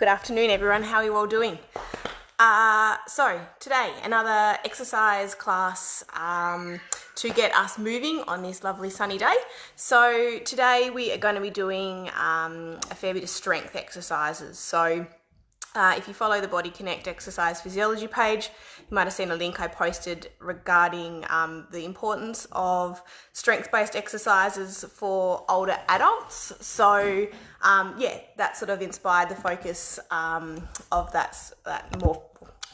Good afternoon, everyone. How are you all doing? So today, another exercise class to get us moving on this lovely sunny day. So today we are going to be doing a fair bit of strength exercises. So if you follow the Body Connect Exercise Physiology page, you might have seen a link I posted regarding the importance of strength-based exercises for older adults. So that sort of inspired the focus of that more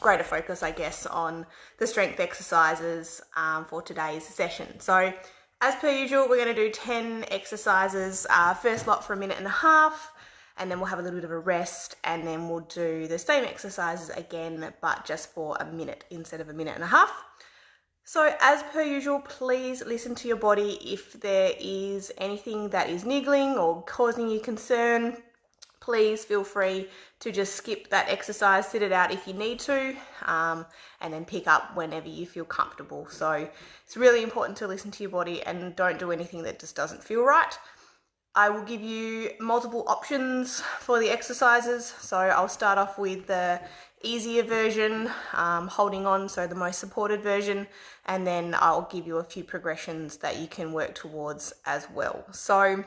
greater focus, I guess, on the strength exercises for today's session. So as per usual, we're going to do 10 exercises, first lot for 1.5 minutes, and then we'll have a little bit of a rest, and then we'll do the same exercises again, but just for a minute instead of 1.5 minutes. So as per usual, please listen to your body. If there is anything that is niggling or causing you concern, please feel free to just skip that exercise, sit it out if you need to, and then pick up whenever you feel comfortable. So it's really important to listen to your body and don't do anything that just doesn't feel right. I will give you multiple options for the exercises. So I'll start off with the easier version, holding on, so the most supported version, and then I'll give you a few progressions that you can work towards as well. So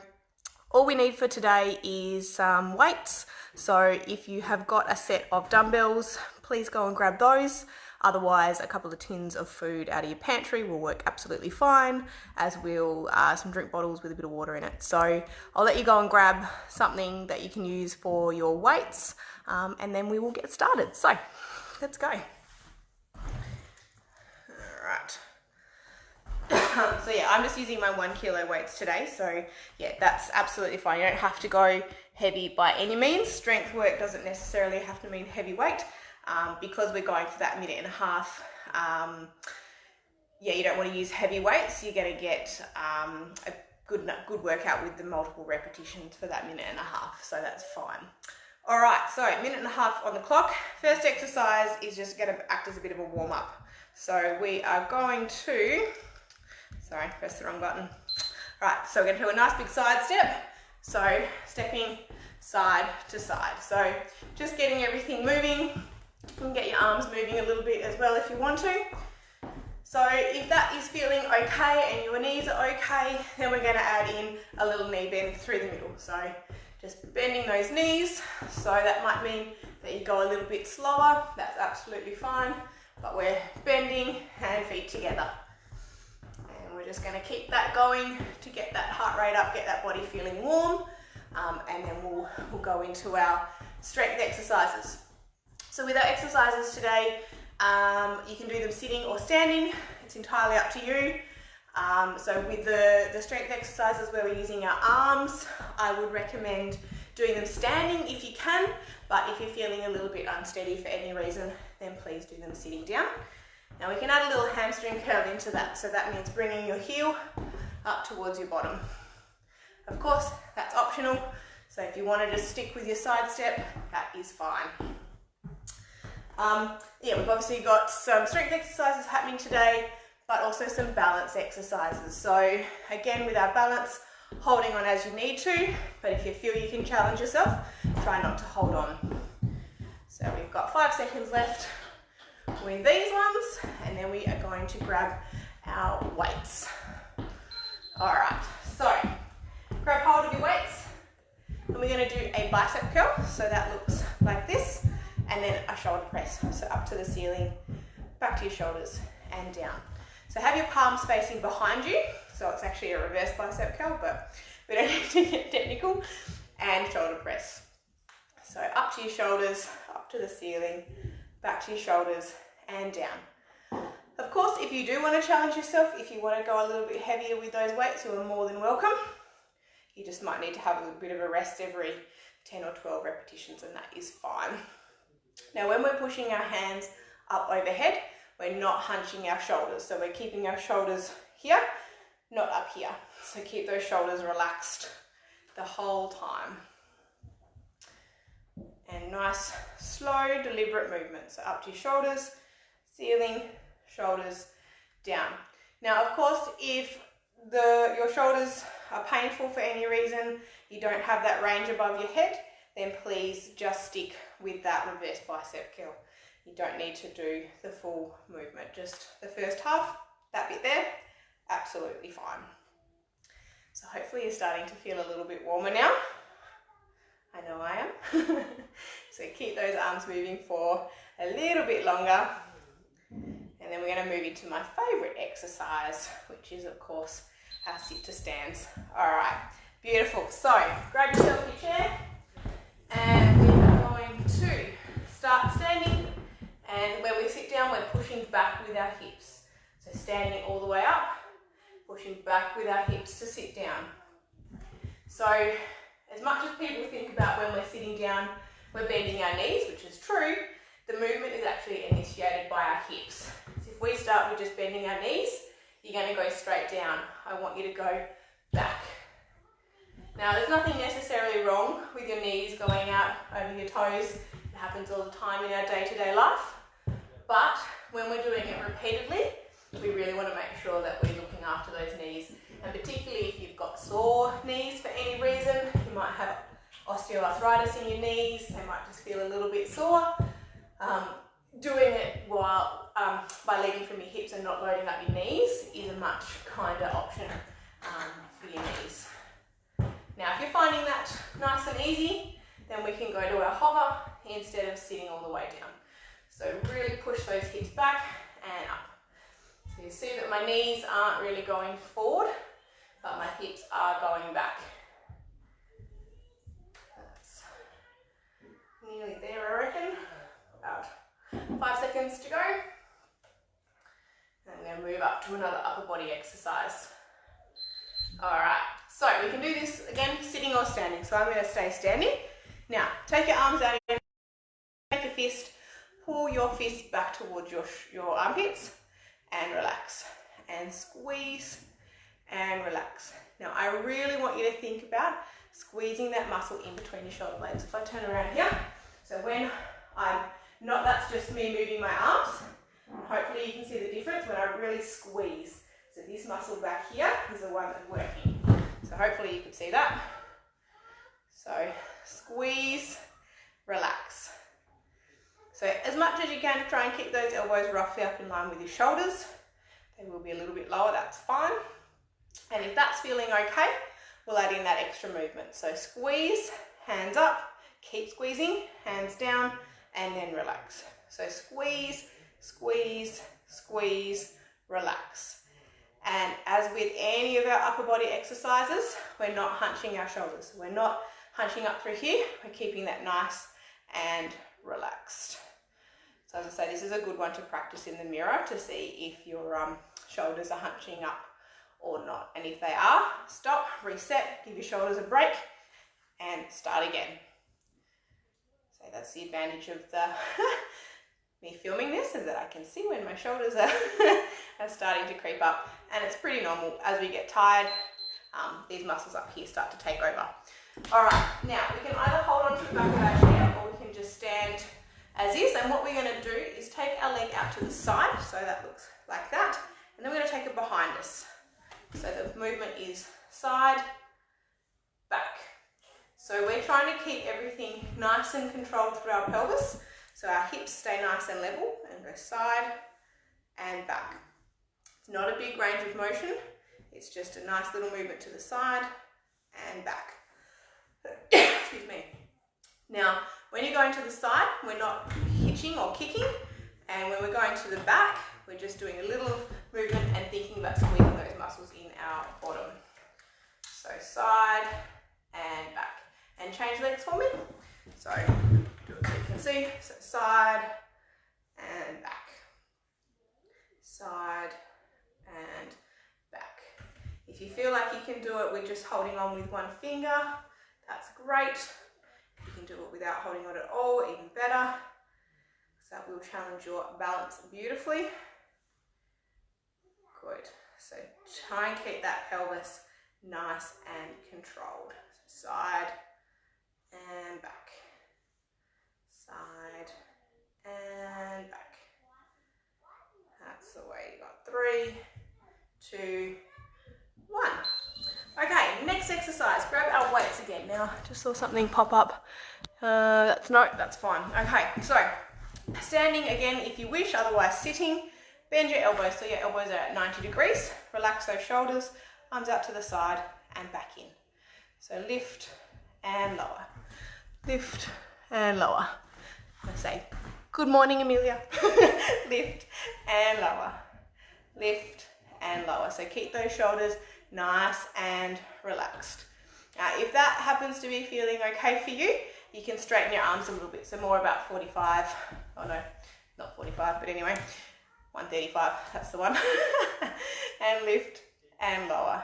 all we need for today is some weights. So if you have got a set of dumbbells, please go and grab those. Otherwise, a couple of tins of food out of your pantry will work absolutely fine, as will some drink bottles with a bit of water in it. So I'll let you go and grab something that you can use for your weights, and then we will get started. So let's go. All right. So yeah, I'm just using my 1 kilo weights today. So yeah, that's absolutely fine. You don't have to go heavy by any means. Strength work doesn't necessarily have to mean heavy weight. Because we're going for that 1.5 minutes, you don't want to use heavy weights. You're going to get a good workout with the multiple repetitions for that 1.5 minutes. So that's fine. All right, so 1.5 minutes on the clock. First exercise is just going to act as a bit of a warm up. So we are going to, press the wrong button. All right, so we're going to do a nice big side step. So stepping side to side. So just getting everything moving. You can get your arms moving a little bit as well if you want to. So if that is feeling okay and your knees are okay, then we're going to add in a little knee bend through the middle. So just bending those knees. So that might mean that you go a little bit slower. That's absolutely fine. But we're bending hand, feet together. And we're just going to keep that going to get that heart rate up, get that body feeling warm. And then we'll go into our strength exercises. So with our exercises today, you can do them sitting or standing. It's entirely up to you. So with the strength exercises where we're using our arms, I would recommend doing them standing if you can, but if you're feeling a little bit unsteady for any reason, then please do them sitting down. Now we can add a little hamstring curl into that. So that means bringing your heel up towards your bottom. Of course, that's optional. So if you want to just stick with your side step, that is fine. We've obviously got some strength exercises happening today, but also some balance exercises. So again, with our balance, holding on as you need to, but if you feel you can challenge yourself, try not to hold on. So we've got 5 seconds left with these ones, and then we are going to grab our weights. All right, so grab hold of your weights, and we're going to do a bicep curl. So that looks like this. And then a shoulder press, so up to the ceiling, back to your shoulders and down. So have your palms facing behind you, so it's actually a reverse bicep curl, but we don't need to get technical, and shoulder press. So up to your shoulders, up to the ceiling, back to your shoulders and down. Of course, if you do want to challenge yourself, if you want to go a little bit heavier with those weights, you are more than welcome. You just might need to have a little bit of a rest every 10 or 12 repetitions, and that is fine. Now when we're pushing our hands up overhead, we're not hunching our shoulders. So we're keeping our shoulders here, not up here. So keep those shoulders relaxed the whole time. And nice, slow, deliberate movement. So up to your shoulders, ceiling, shoulders, down. Now of course, if your shoulders are painful for any reason, you don't have that range above your head, then please just stick with that reverse bicep curl. You don't need to do the full movement, just the first half, that bit there, absolutely fine. So hopefully you're starting to feel a little bit warmer now. I know I am. So keep those arms moving for a little bit longer. And then we're going to move into my favourite exercise, which is of course our sit to stands. Alright, beautiful. So grab yourself your chair and we're going to start standing, and when we sit down we're pushing back with our hips. So standing all the way up, pushing back with our hips to sit down. So as much as people think about when we're sitting down we're bending our knees, which is true, the movement is actually initiated by our hips. So if we start with just bending our knees, you're going to go straight down. I want you to go back. Now there's nothing necessarily wrong with your knees going out over your toes. It happens all the time in our day-to-day life. But when we're doing it repeatedly, we really want to make sure that we're looking after those knees. And particularly if you've got sore knees for any reason, you might have osteoarthritis in your knees, they might just feel a little bit sore. Doing it while by leading from your hips and not loading up your knees is a much kinder option for your knees. Now if you're finding that nice and easy, then we can go to our hover instead of sitting all the way down. So really push those hips back and up. So you see that my knees aren't really going forward, but my hips are going back. That's nearly there, I reckon. About 5 seconds to go. And I'm going to move up to another upper body exercise. Alright, so we can do this again sitting or standing. So I'm going to stay standing. Now, take your arms out, take your fist, pull your fist back towards your armpits and relax. And squeeze and relax. Now, I really want you to think about squeezing that muscle in between your shoulder blades. If I turn around here, so when I'm not, that's just me moving my arms. Hopefully you can see the difference when I really squeeze. So this muscle back here is the one that's working. So hopefully you can see that. So squeeze, relax. So as much as you can, try and keep those elbows roughly up in line with your shoulders. They will be a little bit lower, that's fine. And if that's feeling okay, we'll add in that extra movement. So squeeze, hands up, keep squeezing, hands down, and then relax. So squeeze, squeeze, squeeze, relax. And as with any of our upper body exercises, we're not hunching our shoulders. We're not hunching up through here. We're keeping that nice and relaxed. So as I say, this is a good one to practice in the mirror to see if your shoulders are hunching up or not. And if they are, stop, reset, give your shoulders a break, and start again. So that's the advantage of me filming this, is that I can see when my shoulders are starting to creep up, and it's pretty normal. As we get tired, these muscles up here start to take over. All right, now we can either hold on to the back of our chair or we can just stand as is, and what we're going to do is take our leg out to the side, so that looks like that, and then we're going to take it behind us. So the movement is side, back. So we're trying to keep everything nice and controlled through our pelvis, so our hips stay nice and level, and go side and back. It's not a big range of motion, it's just a nice little movement to the side and back. Excuse me. Now, when you're going to the side, we're not hitching or kicking, and when we're going to the back, we're just doing a little movement and thinking about squeezing those muscles in our bottom. So side and back. And change legs for me. So do it so you can see. So side and back. Side and back. If you feel like you can do it with just holding on with one finger, that's great. You can do it without holding on at all, even better. So that will challenge your balance beautifully. Good. So try and keep that pelvis nice and controlled. So side and back. Side and back. That's the way you got 3, 2, 1. Okay, next exercise. Grab our weights again. Now, just saw something pop up That's fine. Okay, so standing again if you wish, otherwise sitting. Bend your elbows so your elbows are at 90 degrees. Relax those shoulders, arms out to the side and back in. So lift and lower. Lift and lower. I say, good morning, Amelia. Lift and lower. Lift and lower. So keep those shoulders nice and relaxed. Now, if that happens to be feeling okay for you, you can straighten your arms a little bit. So more about 45. Oh no, not 45, but anyway, 135, that's the one. And lift and lower.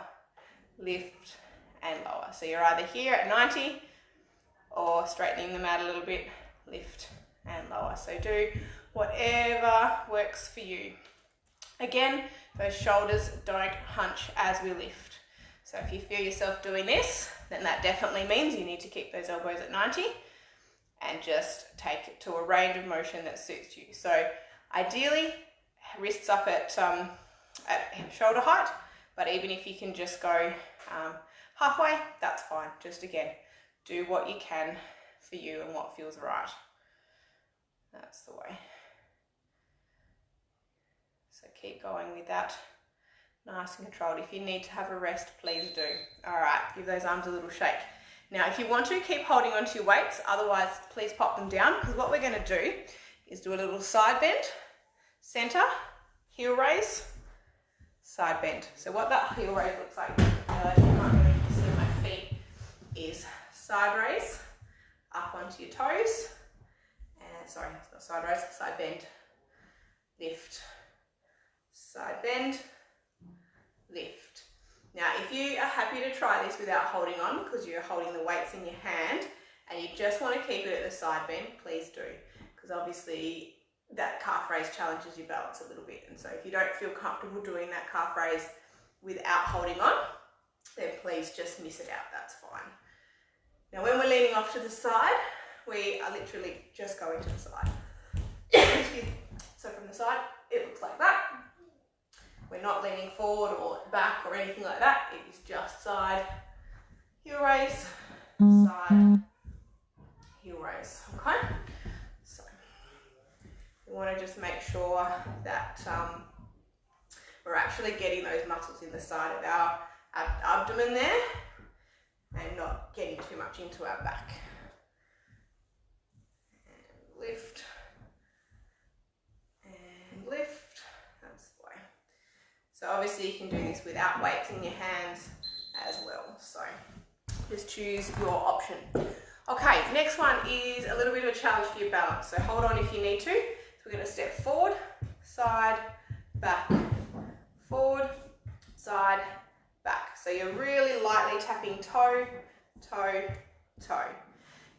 Lift and lower. So you're either here at 90 or straightening them out a little bit, lift and lower. So do whatever works for you. Again, those shoulders don't hunch as we lift. So if you feel yourself doing this, then that definitely means you need to keep those elbows at 90 and just take it to a range of motion that suits you. So ideally, wrists up at shoulder height, but even if you can just go halfway, that's fine. Just again, do what you can for you and what feels right. That's the way. So keep going with that. Nice and controlled. If you need to have a rest, please do. All right, give those arms a little shake. Now, if you want to, keep holding onto your weights. Otherwise, please pop them down, because what we're going to do is do a little side bend, center, heel raise, side bend. So what that heel raise looks like, you can't really see my feet, is side raise, up onto your toes, and sorry, it's not side raise, side bend, lift, side bend, lift. Now, if you are happy to try this without holding on, because you're holding the weights in your hand and you just want to keep it at the side bend, please do, because obviously that calf raise challenges your balance a little bit. And so if you don't feel comfortable doing that calf raise without holding on, then please just miss it out, that's fine. Now, when we're leaning off to the side, we are literally just going to the side. So from the side, it looks like that. We're not leaning forward or back or anything like that. It is just side, heel raise, side, heel raise, okay? So we want to just make sure that we're actually getting those muscles in the side of our abdomen there and not getting too much into our back. And lift and lift. So obviously you can do this without weights in your hands as well. So just choose your option. Okay, next one is a little bit of a challenge for your balance. So hold on if you need to. So we're going to step forward, side, back, forward, side, back. So you're really lightly tapping toe, toe, toe.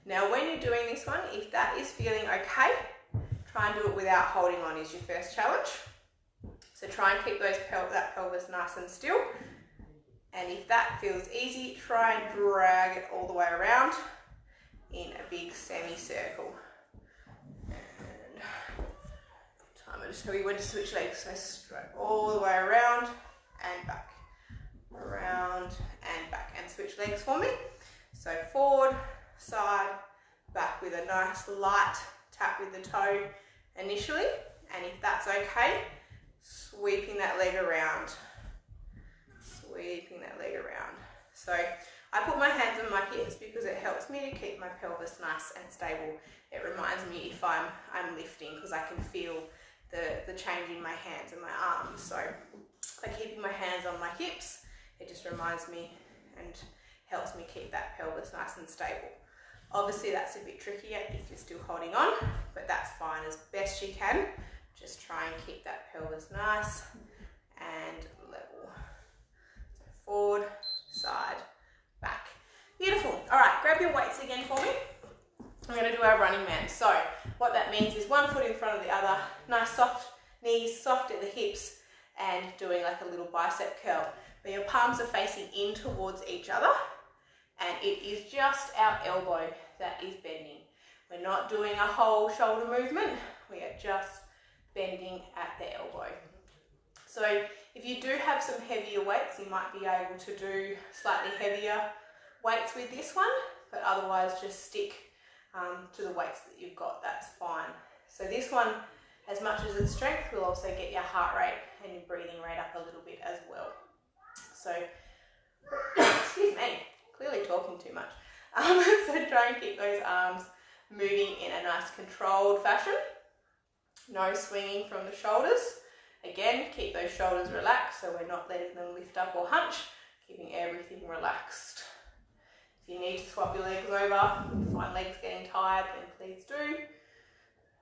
Now when you're doing this one, if that is feeling okay, try and do it without holding on is your first challenge. So try and keep that pelvis nice and still. And if that feels easy, try and drag it all the way around in a big semicircle. And time to tell you when to switch legs. So straight all the way around and back. Around and back. And switch legs for me. So forward, side, back with a nice light tap with the toe initially. And if that's okay, sweeping that leg around, sweeping that leg around. So I put my hands on my hips because it helps me to keep my pelvis nice and stable. It reminds me if I'm lifting, because I can feel the change in my hands and my arms. So by keeping my hands on my hips, it just reminds me and helps me keep that pelvis nice and stable. Obviously that's a bit trickier if you're still holding on, but that's fine as best you can. Just try and keep that pelvis nice and level. So forward, side, back. Beautiful. All right, grab your weights again for me. We're going to do our running man. So what that means is one foot in front of the other, nice soft knees, soft at the hips, and doing like a little bicep curl. But your palms are facing in towards each other, and it is just our elbow that is bending. We're not doing a whole shoulder movement. We are just bending at the elbow. So if you do have some heavier weights, you might be able to do slightly heavier weights with this one, but otherwise just stick to the weights that you've got, that's fine. So this one, as much as it's strength, will also get your heart rate and your breathing rate up a little bit as well. So, excuse me, clearly talking too much. So try and keep those arms moving in a nice controlled fashion. No swinging from the shoulders. Again, keep those shoulders relaxed so we're not letting them lift up or hunch, keeping everything relaxed. If you need to swap your legs over, if you find legs getting tired, then please do.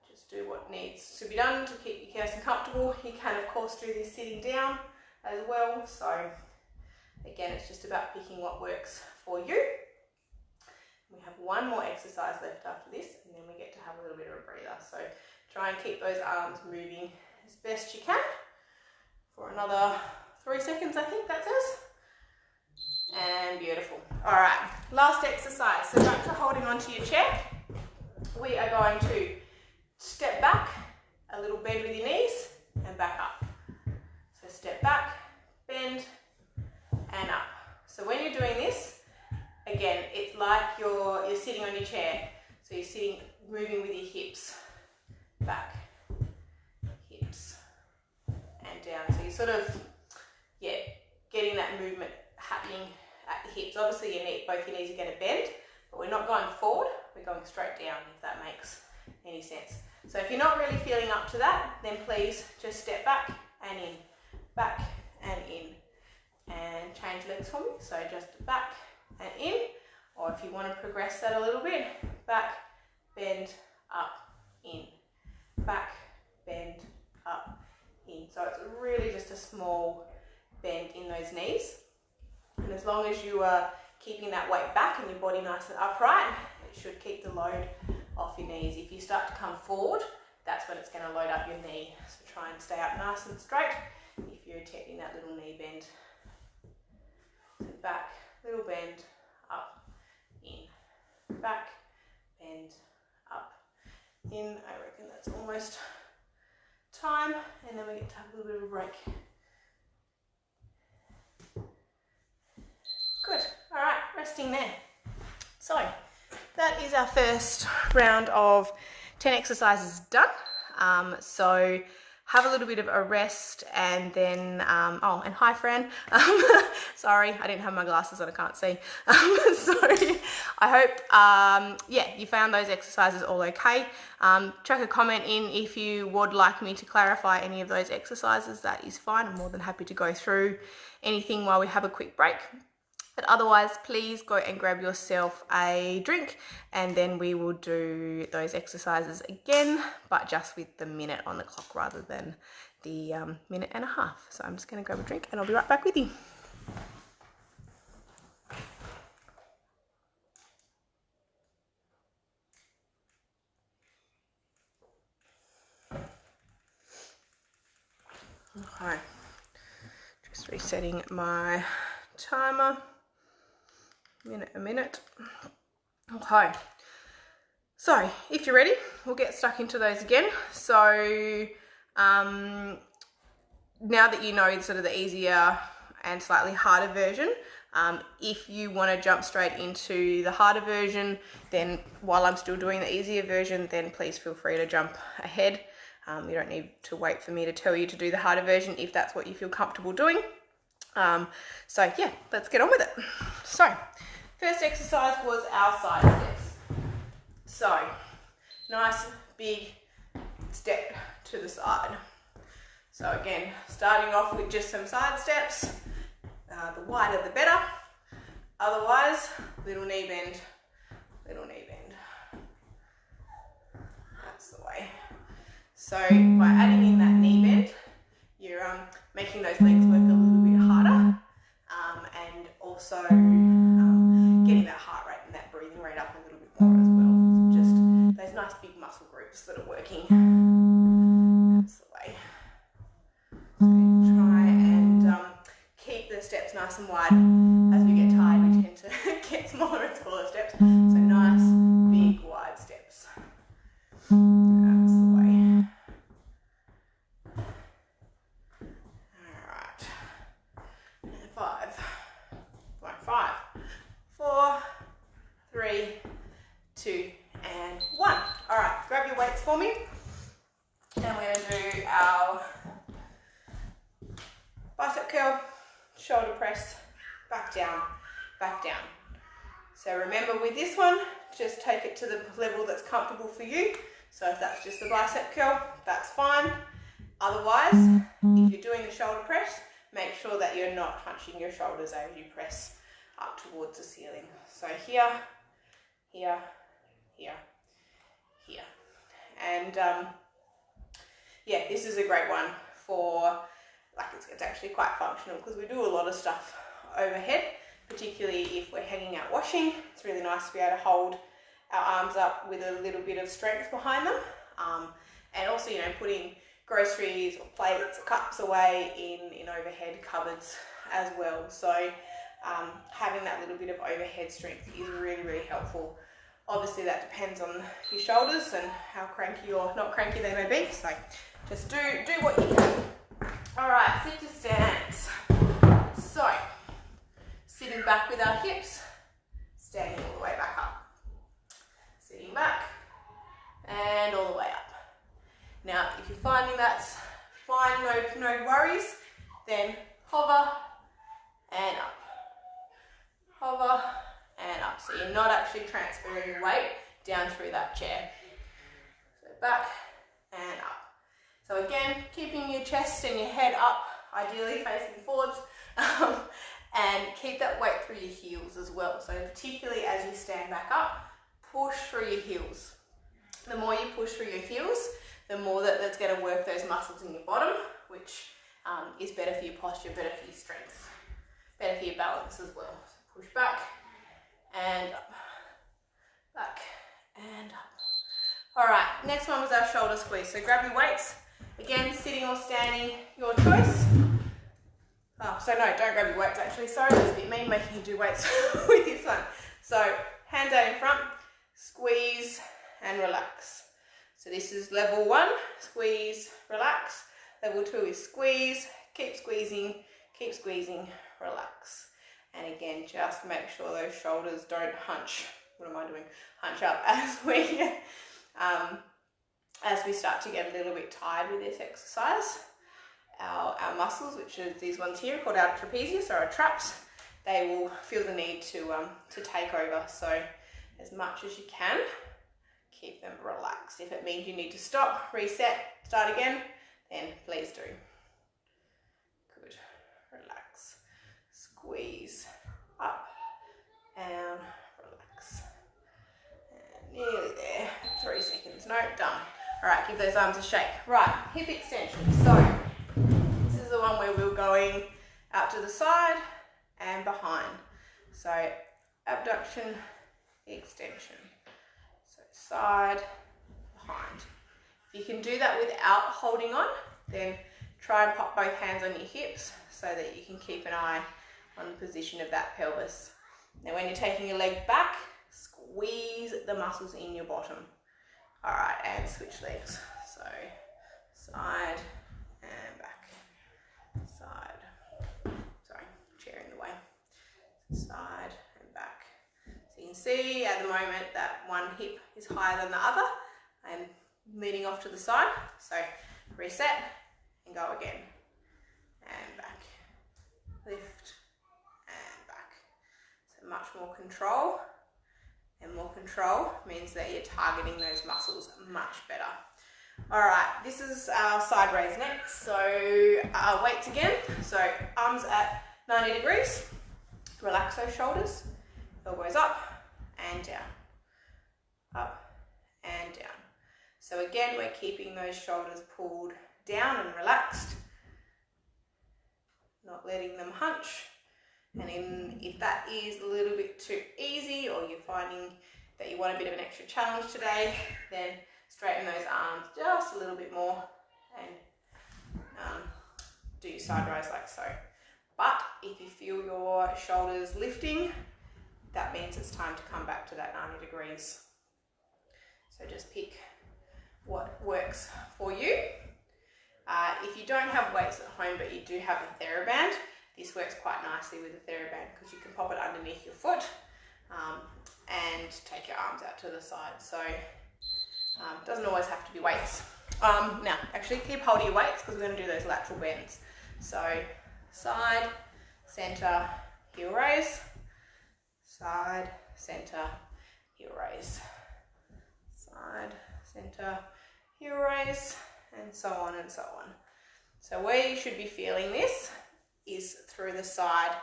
Just do what needs to be done to keep your person comfortable. You can of course do this sitting down as well. So again, it's just about picking what works for you. We have one more exercise left after this, and then we get to have a little bit of a breather. So try and keep those arms moving as best you can for another 3 seconds, I think that says. And beautiful. All right, last exercise. So back to holding onto your chair. We are going to step back, a little bend with your knees, and back up. So step back, bend, and up. So when you're doing this, again, it's like you're sitting on your chair. So you're sitting, moving with your hips. Back, hips, and down. So you're sort of, getting that movement happening at the hips. Obviously both your knees are going to bend, but we're not going forward, we're going straight down, if that makes any sense. So if you're not really feeling up to that, then please just step back and in, back and in, and change legs for me. So just back and in, or if you want to progress that a little bit, back, bend, up, in, back, bend, up, in. So it's really just a small bend in those knees. And as long as you are keeping that weight back and your body nice and upright, it should keep the load off your knees. If you start to come forward, that's when it's going to load up your knee. So try and stay up nice and straight if you're attempting that little knee bend. So back, little bend, up, in, back, bend, up, in. I reckon that's almost time, and then we get to have a little bit of a break. Good. All right, resting there. So that is our first round of 10 exercises done. So have a little bit of a rest, and then, oh, and hi Fran. Sorry, I didn't have my glasses on, I can't see. Sorry. I hope, you found those exercises all okay. Chuck a comment in if you would like me to clarify any of those exercises. That is fine. I'm more than happy to go through anything while we have a quick break. But otherwise, please go and grab yourself a drink, and then we will do those exercises again, but just with the minute on the clock rather than the minute and a half. So I'm just going to grab a drink and I'll be right back with you. Okay, just resetting my timer. A minute. Okay, so if you're ready, we'll get stuck into those again. So now that you know sort of the easier and slightly harder version, if you want to jump straight into the harder version, then while I'm still doing the easier version, then please feel free to jump ahead. You don't need to wait for me to tell you to do the harder version if that's what you feel comfortable doing. So yeah, let's get on with it. So first exercise was our side steps. So nice big step to the side. So again, starting off with just some side steps. The wider the better. Otherwise, little knee bend, little knee bend. That's the way. So by adding in that knee bend, you're making those legs work a little bit harder, and also getting that heart rate and that breathing rate up a little bit more as well. So just those nice big muscle groups that are working. That's the way. So try and keep the steps nice and wide. As we get tired, we tend to get smaller and smaller steps. So nice, big, wide steps. That's the way. Alright. And 5, 4, 3, 2, bicep curl, shoulder press, back down, back down. So remember with this one, just take it to the level that's comfortable for you. So if that's just the bicep curl, that's fine. Otherwise, if you're doing the shoulder press, make sure that you're not hunching your shoulders as you press up towards the ceiling. So here, here, here, here. And yeah, this is a great one for, like, it's actually quite functional because we do a lot of stuff overhead, particularly if we're hanging out washing. It's really nice to be able to hold our arms up with a little bit of strength behind them. And also, you know, putting groceries or plates or cups away in overhead cupboards as well. So having that little bit of overhead strength is really, really helpful. Obviously that depends on your shoulders and how cranky or not cranky they may be. So just do what you can. All right, sit to stance. So sitting back with our hips, standing all the way back up. Sitting back and all the way up. Now, if you're finding that's fine, no worries, then hover and up. Hover and up. So you're not actually transferring your weight down through that chair. So back and up. So again, keeping your chest and your head up, ideally facing forwards, and keep that weight through your heels as well. So particularly as you stand back up, push through your heels. The more you push through your heels, the more that's going to work those muscles in your bottom, which is better for your posture, better for your strength, better for your balance as well. So push back and up, back and up. All right, next one was our shoulder squeeze. So grab your weights. Again, sitting or standing, your choice. Oh, so no, don't grab your weights actually. Sorry, that's a bit mean making you do weights with this one. So hands out in front, squeeze and relax. So this is level 1, squeeze, relax. Level 2 is squeeze, keep squeezing, relax. And again, just make sure those shoulders don't hunch. What am I doing? Hunch up as we start to get a little bit tired with this exercise. Our muscles, which are these ones here called our trapezius or our traps, they will feel the need to take over. So as much as you can, keep them relaxed. If it means you need to stop, reset, start again, then please do. Good. Relax. Squeeze. Up. Down. Relax. And nearly there. 3 seconds. No, done. All right, give those arms a shake. Right, hip extension. So this is the one where we're going out to the side and behind. So abduction extension. So side, behind. If you can do that without holding on, then try and pop both hands on your hips so that you can keep an eye on the position of that pelvis. Now when you're taking your leg back, squeeze the muscles in your bottom. All right, and switch legs. So side and back. Side. Sorry, chair in the way. Side and back. So you can see at the moment that one hip is higher than the other. I'm leaning off to the side. So reset and go again. And back. Lift and back. So much more control. And more control means that you're targeting those muscles much better. All right, this is our side raise next. So weights again. So arms at 90 degrees. Relax those shoulders. Elbows up and down. Up and down. So again, we're keeping those shoulders pulled down and relaxed. Not letting them hunch. And if that is a little bit too easy or you're finding that you want a bit of an extra challenge today, then straighten those arms just a little bit more and do your side raise like so. But if you feel your shoulders lifting, that means it's time to come back to that 90 degrees. So just pick what works for you. If you don't have weights at home but you do have a TheraBand, this works quite nicely with a TheraBand because you can pop it underneath your foot and take your arms out to the side. So it doesn't always have to be weights. Now, actually keep hold of your weights because we're going to do those lateral bends. So side, center, heel raise, side, center, heel raise, side, center, heel raise, and so on and so on. So where you should be feeling this is through the side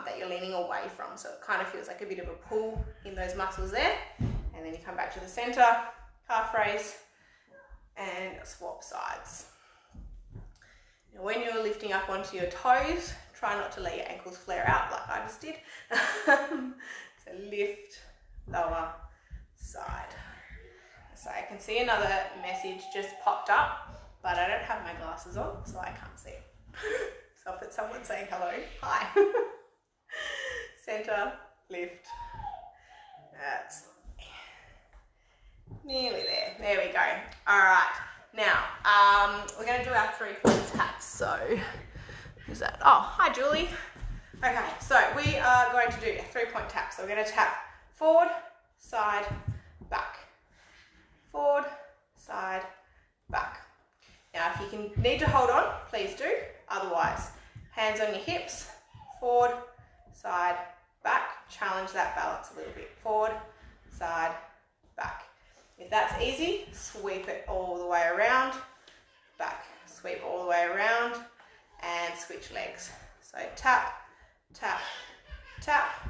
that you're leaning away from. So it kind of feels like a bit of a pull in those muscles there. And then you come back to the center, calf raise, and swap sides. Now when you're lifting up onto your toes, try not to let your ankles flare out like I just did. So lift, lower, side. So I can see another message just popped up, but I don't have my glasses on, so I can't see it. So if it's someone saying hello, hi. Center, lift. That's nearly there. There we go. All right. Now, we're going to do our 3-point taps. So, who's that? Oh, hi, Julie. Okay, so we are going to do a 3-point tap. So we're going to tap forward, side, back. Forward, side, back. Now, if you need to hold on, please do. Otherwise, hands on your hips, forward, side, back. Challenge that balance a little bit. Forward, side, back. If that's easy, sweep it all the way around, back. Sweep all the way around, and switch legs. So tap, tap, tap,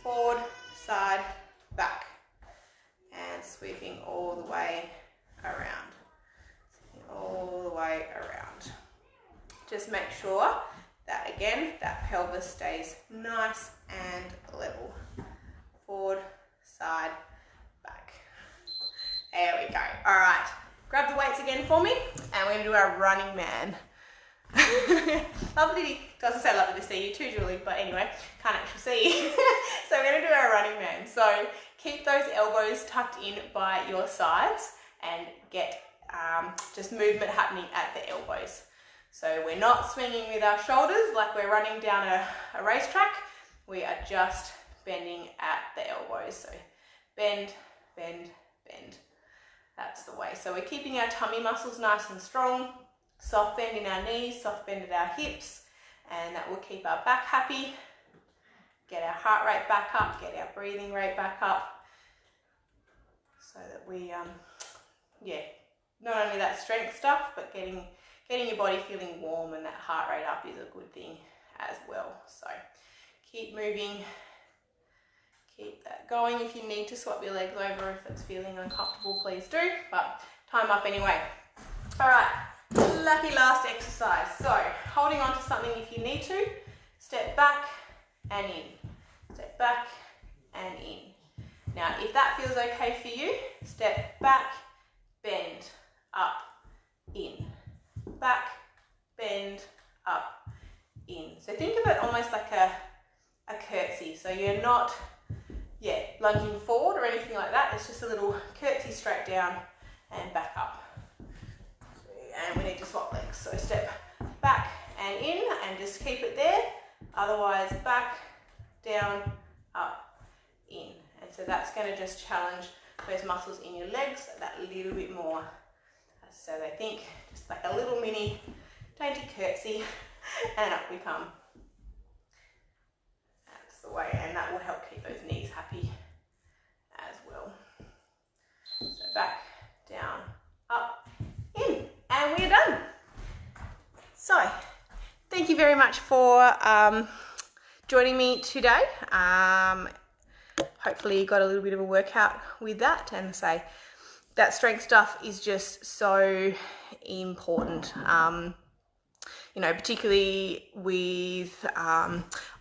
forward, side, back. And sweeping all the way around. All the way around. Just make sure that, again, that pelvis stays nice and level. Forward, side, back. There we go. All right. Grab the weights again for me, and we're going to do our running man. Lovely. Doesn't say lovely to see you too, Julie, but anyway, can't actually see you. So we're going to do our running man. So keep those elbows tucked in by your sides and get just movement happening at the elbows. So we're not swinging with our shoulders like we're running down a racetrack. We are just bending at the elbows. So bend, bend, bend. That's the way. So we're keeping our tummy muscles nice and strong. Soft bend in our knees, soft bend at our hips, and that will keep our back happy. Get our heart rate back up, get our breathing rate back up, so that we, not only that strength stuff, but getting your body feeling warm and that heart rate up is a good thing as well. So keep moving, keep that going. If you need to swap your legs over if it's feeling uncomfortable, please do, but time up anyway. All right. Lucky last exercise. So holding on to something if you need to, step back and in, step back and in. Now if that feels okay for you, step back, bend, up, in, back, bend, up, in. So think of it almost like a curtsy. So you're not lunging forward or anything like that. It's just a little curtsy straight down and back up. And we need to swap legs. So step back and in and just keep it there. Otherwise back, down, up, in. And so that's going to just challenge those muscles in your legs that little bit more. So they think just like a little mini dainty curtsy and up we come. That's the way, and that will help keep those knees happy as well. So back, down, up, in. And we're done. So, thank you very much for joining me today. Hopefully you got a little bit of a workout with that, and say that strength stuff is just so important. Particularly with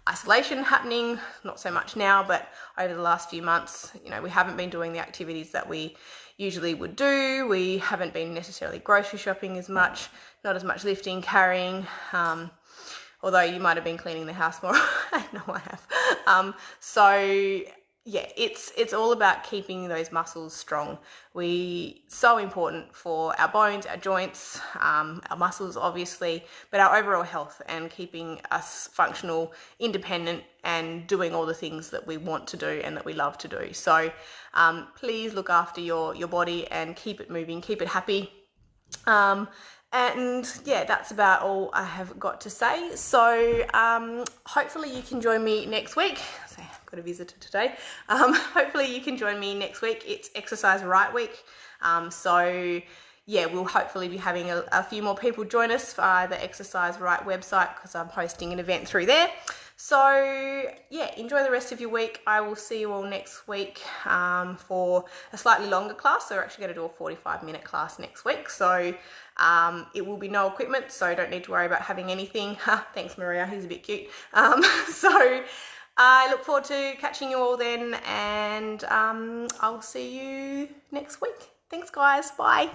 isolation happening, not so much now, but over the last few months, we haven't been doing the activities that we usually would do. We haven't been necessarily grocery shopping as much, not as much lifting, carrying, although you might have been cleaning the house more. I know I have. It's all about keeping those muscles strong. So important for our bones, our joints, our muscles obviously, but our overall health and keeping us functional, independent, and doing all the things that we want to do and that we love to do. So please look after your body and keep it moving, keep it happy. And yeah, that's about all I have got to say. So hopefully you can join me next week. So I've got a visitor today. Hopefully you can join me next week. It's Exercise Right Week. So yeah, we'll hopefully be having a few more people join us via the Exercise Right website, because I'm hosting an event through there. So yeah, enjoy the rest of your week. I will see you all next week for a slightly longer class. So we're actually going to do a 45-minute class next week. So it will be no equipment, so don't need to worry about having anything. Thanks, Maria, he's a bit cute. So I look forward to catching you all then, and I'll see you next week. Thanks, guys. Bye.